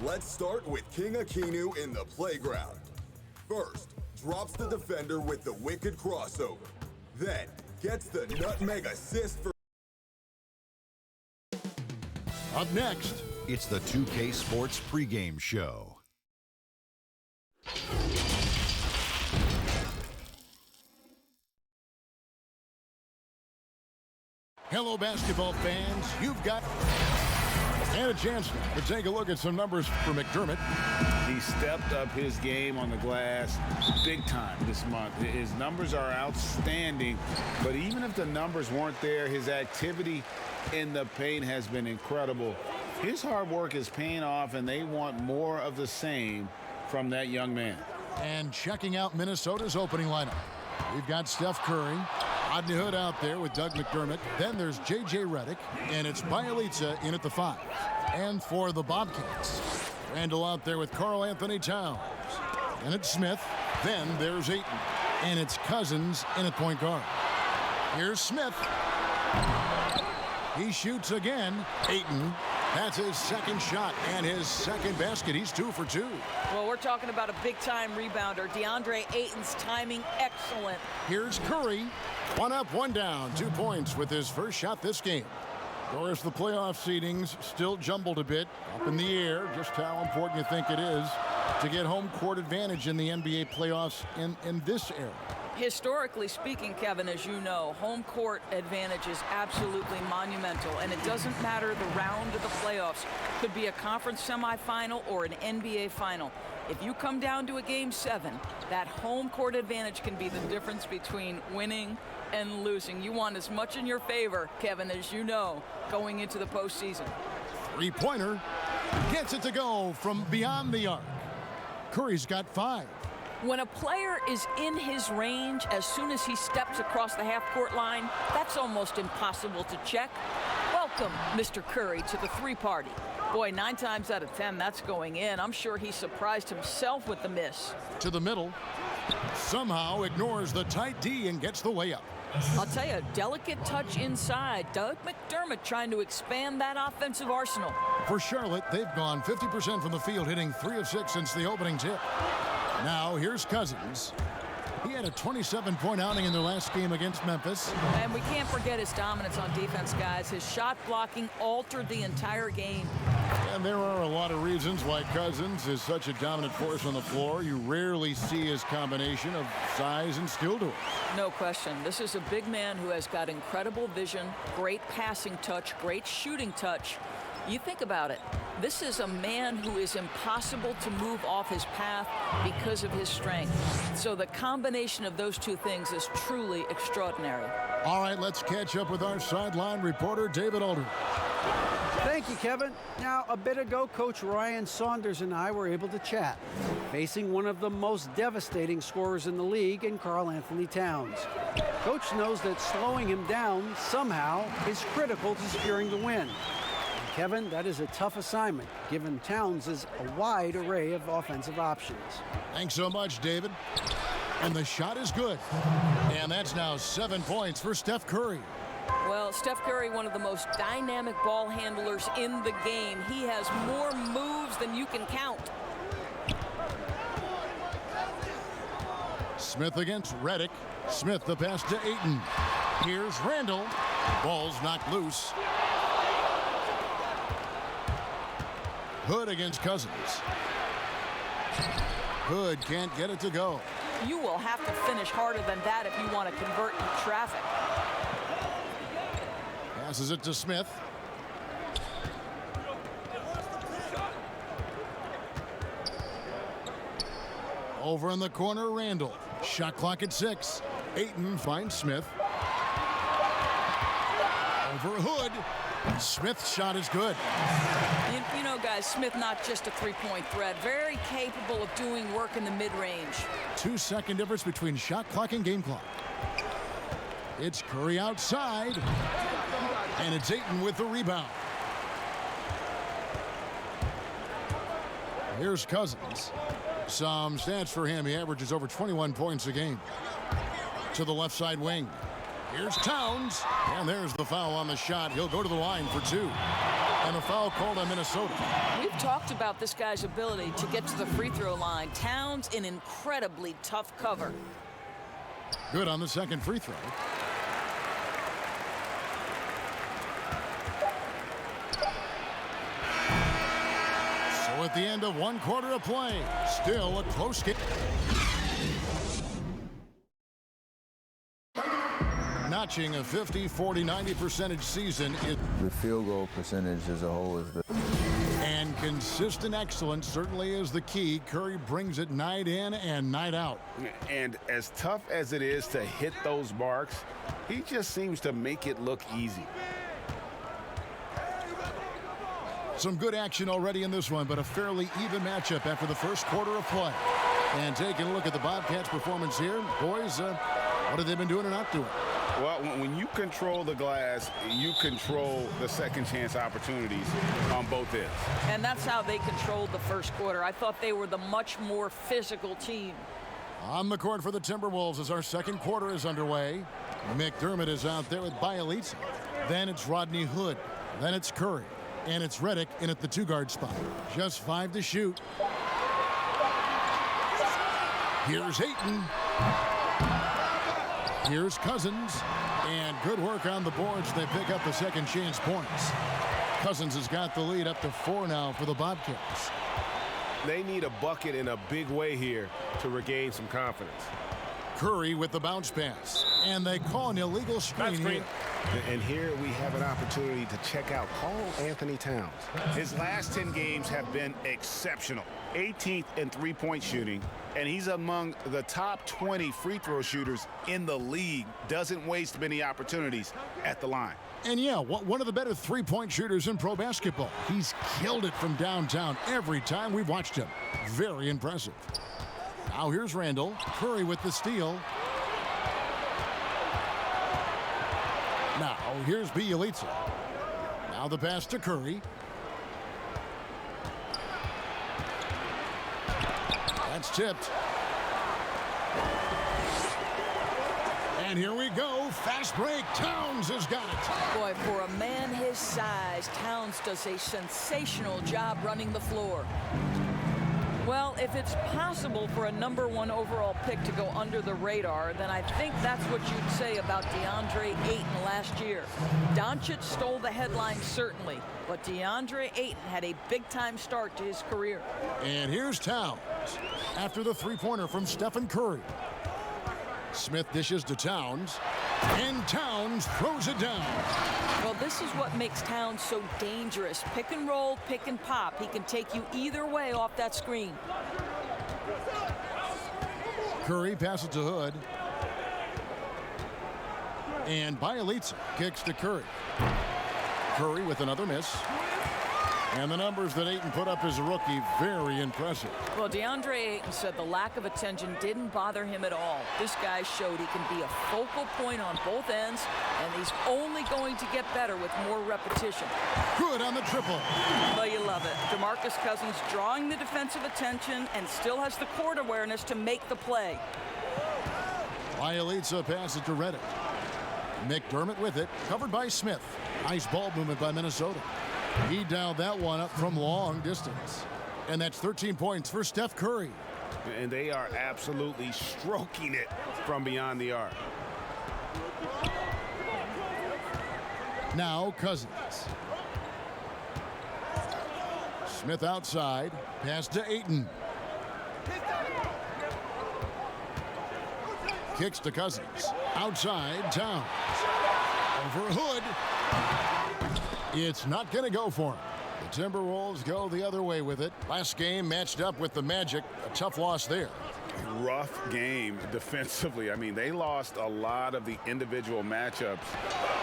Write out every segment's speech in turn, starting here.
Let's start with King Akinu in the playground. First, drops the defender with the wicked crossover. Then, gets the nutmeg assist for... Up next, it's the 2K Sports pregame show. Hello, basketball fans. You've got a chance to take a look at some numbers for McDermott. He stepped up his game on the glass big time this month. His numbers are outstanding, but even if the numbers weren't there, his activity in the paint has been incredible. His hard work is paying off, and they want more of the same from that young man. And checking out Minnesota's opening lineup, we've got Steph Curry, Rodney Hood out there with Doug McDermott. Then there's J.J. Redick, and it's Bielitsa in at the 5. And for the Bobcats, Randall out there with Karl Anthony Towns. And it's Smith. Then there's Ayton. And it's Cousins in at point guard. Here's Smith. He shoots again. Ayton. That's his second shot and his second basket. He's 2 for 2. Well, we're talking about a big-time rebounder. DeAndre Ayton's timing excellent. Here's Curry. 1 up, 1 down. 2 points with his first shot this game. Of course, the playoff seedings still jumbled a bit up in the air. Just how important you think it is to get home court advantage in the NBA playoffs in this era. Historically speaking, Kevin, as you know, home court advantage is absolutely monumental, and it doesn't matter the round of the playoffs. Could be a conference semifinal or an NBA final. If you come down to a Game 7, that home court advantage can be the difference between winning and losing. You want as much in your favor, Kevin, as you know, going into the postseason. Three-pointer gets it to go from beyond the arc. Curry's got 5. When a player is in his range, as soon as he steps across the half-court line, that's almost impossible to check. Welcome, Mr. Curry, to the 3-party. Boy, 9 times out of 10, that's going in. I'm sure he surprised himself with the miss. To the middle. Somehow ignores the tight D and gets the way up. I'll tell you, delicate touch inside. Doug McDermott trying to expand that offensive arsenal. For Charlotte, they've gone 50% from the field, hitting 3 of 6 since the opening tip. Now, here's Cousins. He had a 27-point outing in their last game against Memphis. And we can't forget his dominance on defense, guys. His shot blocking altered the entire game. And there are a lot of reasons why Cousins is such a dominant force on the floor. You rarely see his combination of size and skill to it. No question. This is a big man who has got incredible vision, great passing touch, great shooting touch. You think about it. This is a man who is impossible to move off his path because of his strength. So the combination of those two things is truly extraordinary. All right, let's catch up with our sideline reporter, David Aldridge. Thank you, Kevin. Now, a bit ago, Coach Ryan Saunders and I were able to chat, facing one of the most devastating scorers in the league in Karl Anthony Towns. Coach knows that slowing him down somehow is critical to securing the win. Kevin, that is a tough assignment, given Towns' a wide array of offensive options. Thanks so much, David. And the shot is good. And that's now 7 points for Steph Curry. Well, Steph Curry, one of the most dynamic ball handlers in the game. He has more moves than you can count. Smith against Redick. Smith the pass to Ayton. Here's Randall. Ball's knocked loose. Hood against Cousins. Hood can't get it to go. You will have to finish harder than that if you want to convert in traffic. Passes it to Smith. Over in the corner, Randall. Shot clock at 6. Ayton finds Smith. Over Hood. Smith's shot is good. You know, guys, Smith not just a three-point threat. Very capable of doing work in the mid-range. 2-second difference between shot clock and game clock. It's Curry outside. And it's Ayton with the rebound. Here's Cousins. Some stats for him. He averages over 21 points a game. To the left side wing. Here's Towns. And there's the foul on the shot. He'll go to the line for 2. And a foul called on Minnesota. We've talked about this guy's ability to get to the free throw line. Towns in incredibly tough cover. Good on the second free throw. So at the end of 1 quarter of play, still a close game. Notching a 50, 40, 90% season. The field goal percentage as a whole is the... And consistent excellence certainly is the key. Curry brings it night in and night out. And as tough as it is to hit those marks, he just seems to make it look easy. Some good action already in this one, but a fairly even matchup after the first quarter of play. And taking a look at the Bobcats' performance here, boys, what have they been doing or not doing? Well, when you control the glass, you control the second chance opportunities on both ends. And that's how they controlled the first quarter. I thought they were the much more physical team. On the court for the Timberwolves as our second quarter is underway. McDermott is out there with Bielitsa. Then it's Rodney Hood. Then it's Curry. And it's Redick in at the 2-guard spot. Just 5 to shoot. Here's Ayton. Here's Cousins. And good work on the boards. They pick up the second chance points. Cousins has got the lead up to 4 now for the Bobcats. They need a bucket in a big way here to regain some confidence. Curry with the bounce pass. And they call an illegal screen here. And here we have an opportunity to check out Karl Anthony Towns. His last 10 games have been exceptional. 18th in three-point shooting, and he's among the top 20 free throw shooters in the league. Doesn't waste many opportunities at the line. And yeah, one of the better three-point shooters in pro basketball. He's killed it from downtown every time we've watched him. Very impressive. Now here's Randall. Curry with the steal. Now here's Bielitsa. Now the pass to Curry. That's tipped. And here we go. Fast break. Towns has got it. Boy, for a man his size, Towns does a sensational job running the floor. Well, if it's possible for a #1 overall pick to go under the radar, then I think that's what you'd say about DeAndre Ayton last year. Doncic stole the headlines, certainly, but DeAndre Ayton had a big-time start to his career. And here's Towns after the three-pointer from Stephen Curry. Smith dishes to Towns, and Towns throws it down. Well, this is what makes Towns so dangerous. Pick and roll, pick and pop. He can take you either way off that screen. Curry passes to Hood. And Bielitsa kicks to Curry. Curry with another miss. And the numbers that Ayton put up as a rookie, very impressive. Well, DeAndre Ayton said the lack of attention didn't bother him at all. This guy showed he can be a focal point on both ends, and he's only going to get better with more repetition. Good on the triple. Well, you love it. DeMarcus Cousins drawing the defensive attention and still has the court awareness to make the play. Bielitsa passes to Redick. McDermott with it, covered by Smith. Nice ball movement by Minnesota. He dialed that one up from long distance. And that's 13 points for Steph Curry. And they are absolutely stroking it from beyond the arc. Now Cousins. Smith outside. Pass to Ayton. Kicks to Cousins. Outside, Towns. Over Hood. It's not going to go for him. The Timberwolves go the other way with it. Last game matched up with the Magic. A tough loss there. Rough game defensively. I mean, they lost a lot of the individual matchups,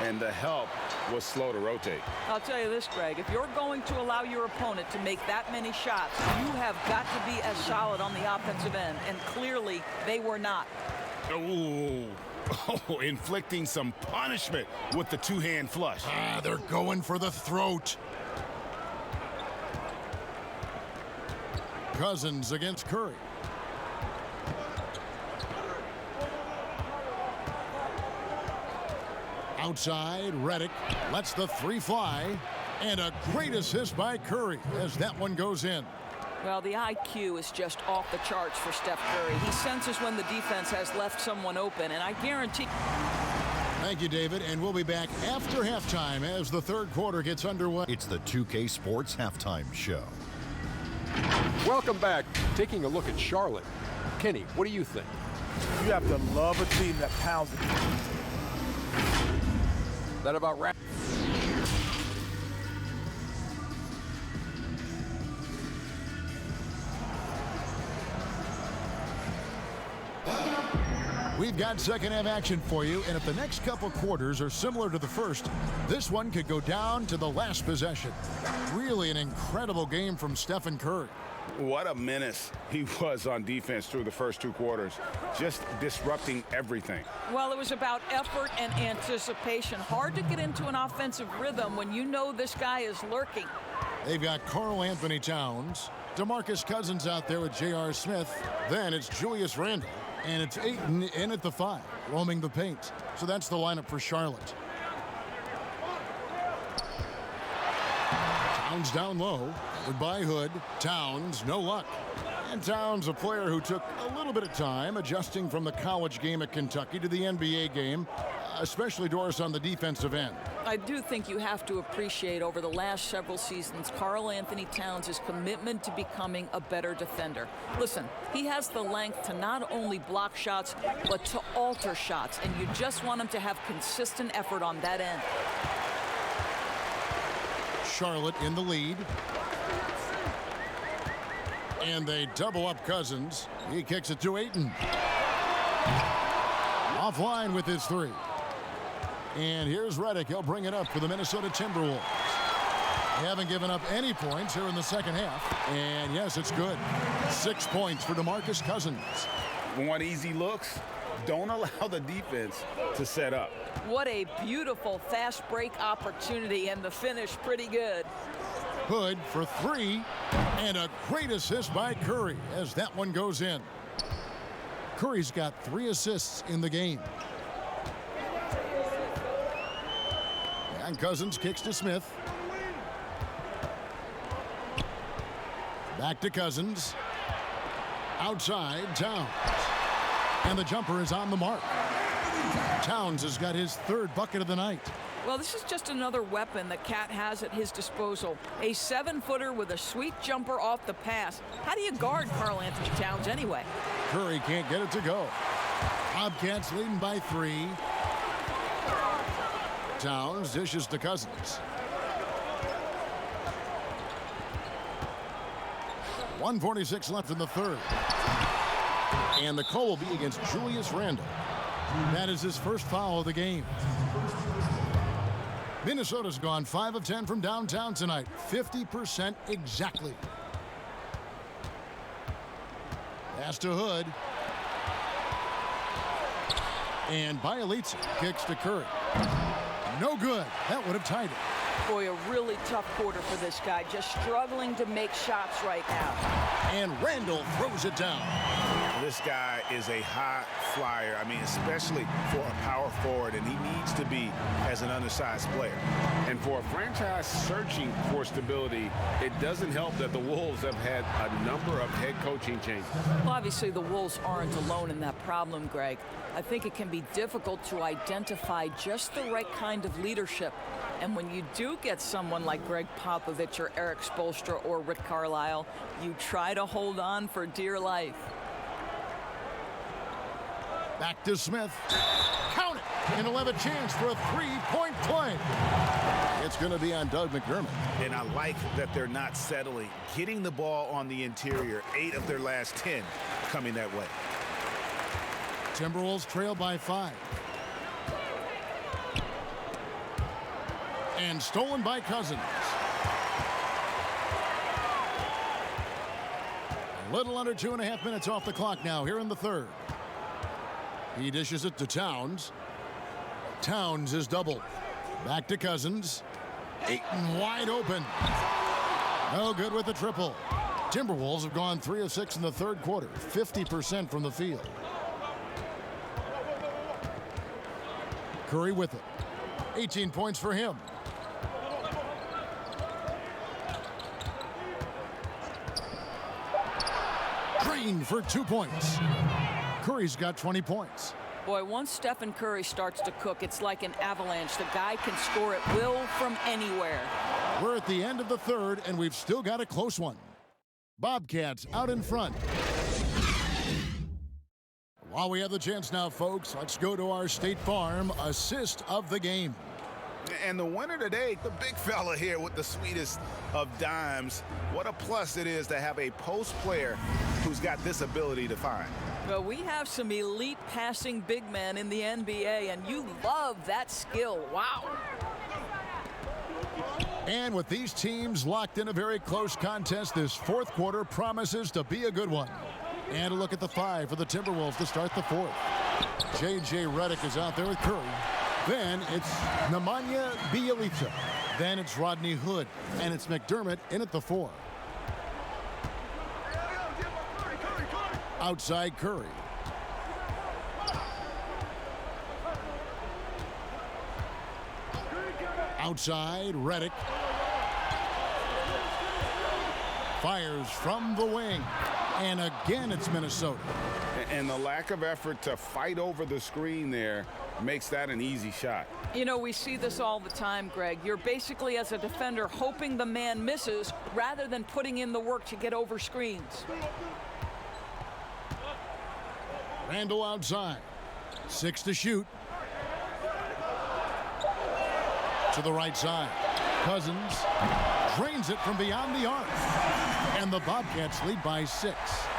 and the help was slow to rotate. I'll tell you this, Greg. If you're going to allow your opponent to make that many shots, you have got to be as solid on the offensive end, and clearly they were not. Ooh. Oh, inflicting some punishment with the two-hand flush. They're going for the throat. Cousins against Curry. Outside, Redick lets the three fly, And a great assist by Curry as that one goes in. Well, the IQ is just off the charts for Steph Curry. He senses when the defense has left someone open, and I guarantee... Thank you, David, and we'll be back after halftime as the third quarter gets underway. It's the 2K Sports Halftime Show. Welcome back. Taking a look at Charlotte. Kenny, what do you think? You have to love a team that pounds it. That about wraps. We've got second half action for you, and if the next couple quarters are similar to the first, this one could go down to the last possession. Really an incredible game from Stephen Curry. What a menace he was on defense through the first two quarters, just disrupting everything. Well, it was about effort and anticipation. Hard to get into an offensive rhythm when you know this guy is lurking. They've got Karl Anthony Towns, DeMarcus Cousins out there with J.R. Smith. Then it's Julius Randle, and it's Ayton in at the 5, roaming the paint. So that's the lineup for Charlotte. Towns down low, covered by Hood. Towns, no luck. And Towns, a player who took a little bit of time adjusting from the college game at Kentucky to the NBA game, especially Doris on the defensive end. I do think you have to appreciate over the last several seasons Karl Anthony Towns' commitment to becoming a better defender. Listen, he has the length to not only block shots, but to alter shots, and you just want him to have consistent effort on that end. Charlotte in the lead. And they double up Cousins. He kicks it to Ayton. Offline with his 3. And here's Redick. He'll bring it up for the Minnesota Timberwolves. They haven't given up any points here in the second half. And yes, it's good. 6 points for DeMarcus Cousins. Want easy looks? Don't allow the defense to set up. What a beautiful fast break opportunity, and the finish pretty good. Hood for 3, and a great assist by Curry as that one goes in. Curry's got 3 assists in the game. And Cousins kicks to Smith. Back to Cousins. Outside, Towns. And the jumper is on the mark. Towns has got his 3rd bucket of the night. Well, this is just another weapon that Cat has at his disposal. A 7-footer with a sweet jumper off the pass. How do you guard Karl Anthony Towns anyway? Curry can't get it to go. Bobcats leading by 3. Towns dishes to Cousins. 1:46 left in the 3rd. And the call will be against Julius Randle. That is his first foul of the game. Minnesota's gone 5 of 10 from downtown tonight. 50% exactly. Pass to Hood. And Bielitsa kicks to Curry. No good. That would have tied it. Boy, a really tough quarter for this guy. Just struggling to make shots right now. And Randle throws it down. This guy is a high flyer. I mean, especially for a power forward, and he needs to be as an undersized player. And for a franchise searching for stability, it doesn't help that the Wolves have had a number of head coaching changes. Well, obviously, the Wolves aren't alone in that problem, Greg. I think it can be difficult to identify just the right kind of leadership. And when you do get someone like Greg Popovich or Eric Spoelstra or Rick Carlisle, you try to hold on for dear life. Back to Smith. Count it! And he'll have a chance for a 3-point play. It's going to be on Doug McDermott. And I like that they're not settling. Getting the ball on the interior, 8 of their last 10 coming that way. Timberwolves trail by 5. And stolen by Cousins. A little under 2.5 minutes off the clock now here in the 3rd. He dishes it to Towns. Towns is doubled. Back to Cousins. Ayton wide open. No good with the triple. Timberwolves have gone 3 of 6 in the 3rd quarter. 50% from the field. Curry with it. 18 points for him. Green for 2 points. Curry's got 20 points. Boy, once Stephen Curry starts to cook, it's like an avalanche. The guy can score at will from anywhere. We're at the end of the third, and we've still got a close one. Bobcats out in front. While we have the chance now, folks, let's go to our State Farm assist of the game. And the winner today, the big fella here with the sweetest of dimes. What a plus it is to have a post player who's got this ability to find. Well, we have some elite passing big men in the NBA, and you love that skill. Wow. And with these teams locked in a very close contest, this fourth quarter promises to be a good one. And a look at the 5 for the Timberwolves to start the fourth. J.J. Redick is out there with Curry. Then it's Nemanja Bjelica. Then it's Rodney Hood. And it's McDermott in at the 4. Outside Curry. Outside Redick. Fires from the wing. And again, it's Minnesota. And the lack of effort to fight over the screen there makes that an easy shot. You know, we see this all the time, Greg. You're basically, as a defender, hoping the man misses rather than putting in the work to get over screens. Randall outside. 6 to shoot. To the right side. Cousins drains it from beyond the arc. And the Bobcats lead by 6.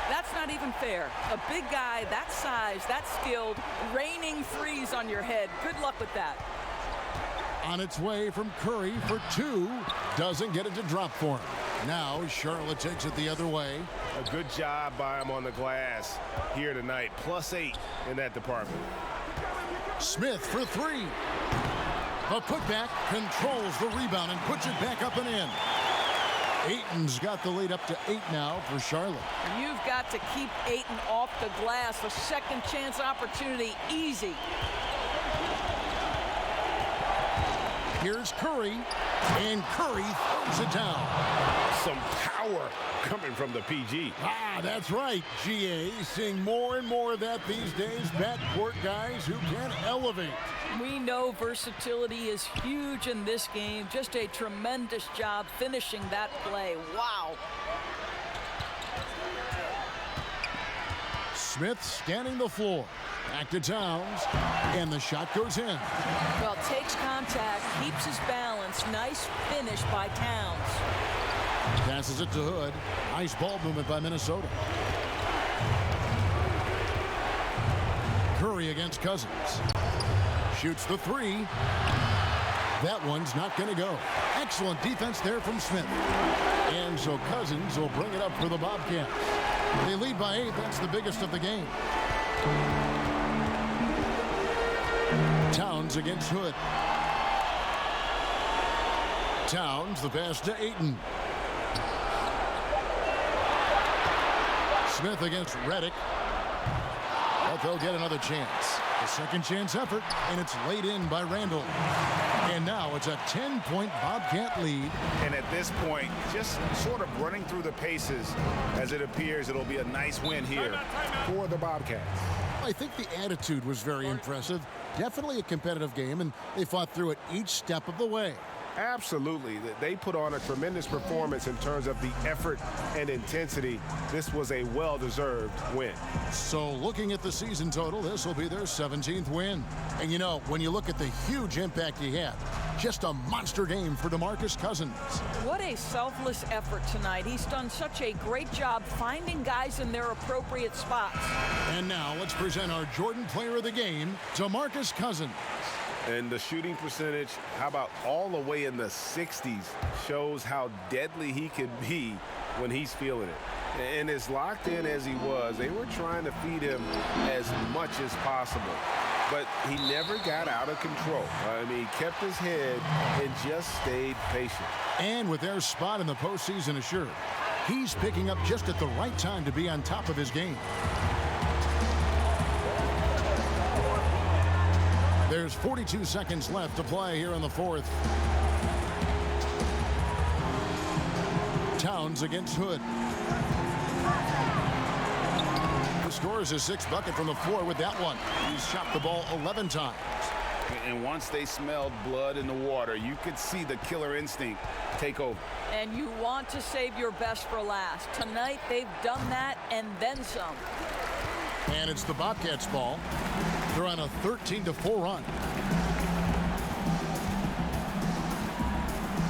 That's not even fair. A big guy that size, that skilled, raining threes on your head. Good luck with that. On its way from Curry for 2. Doesn't get it to drop for him. Now Charlotte takes it the other way. A good job by him on the glass here tonight. +8 in that department. Smith for 3. The putback controls the rebound and puts it back up and in. Ayton's got the lead up to 8 now for Charlotte. You've got to keep Ayton off the glass. A second chance opportunity, easy. Here's Curry, and Curry throws it down. Some power coming from the PG. Ah, that's right, GA. Seeing more and more of that these days. Backcourt guys who can elevate. We know versatility is huge in this game. Just a tremendous job finishing that play. Wow. Smith scanning the floor. Back to Towns, and the shot goes in. Well, takes contact, keeps his balance. Nice finish by Towns. Passes it to Hood. Nice ball movement by Minnesota. Curry against Cousins. Shoots the 3. That one's not going to go. Excellent defense there from Smith. And so Cousins will bring it up for the Bobcats. They lead by 8. That's the biggest of the game. Towns against Hood. Towns, the pass to Ayton. Smith against Redick. But they'll get another chance. A second chance effort, and it's laid in by Randall. And now it's a 10-point Bobcat lead. And at this point, just sort of running through the paces as it appears it'll be a nice win here for the Bobcats. I think the attitude was very impressive. Definitely a competitive game, and they fought through it each step of the way. Absolutely. They put on a tremendous performance in terms of the effort and intensity. This was a well-deserved win. So looking at the season total, this will be their 17th win. And you know, when you look at the huge impact he had, just a monster game for DeMarcus Cousins. What a selfless effort tonight. He's done such a great job finding guys in their appropriate spots. And now let's present our Jordan Player of the Game, DeMarcus Cousins. And the shooting percentage, how about all the way in the 60s, shows how deadly he can be when he's feeling it. And as locked in as he was, they were trying to feed him as much as possible. But he never got out of control. I mean, he kept his head and just stayed patient. And with their spot in the postseason assured, he's picking up just at the right time to be on top of his game. There's 42 seconds left to play here in the fourth. Towns against Hood. scores his 6th bucket from the floor with that one. He's shot the ball 11 times. And once they smelled blood in the water, you could see the killer instinct take over. And you want to save your best for last. Tonight, they've done that and then some. And it's the Bobcats' ball. They're on a 13-4 run.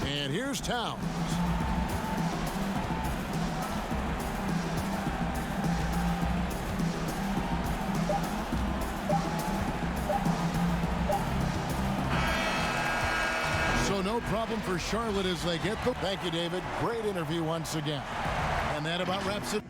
And here's Towns. So no problem for Charlotte as they get the... Thank you, David. Great interview once again. And that about wraps it.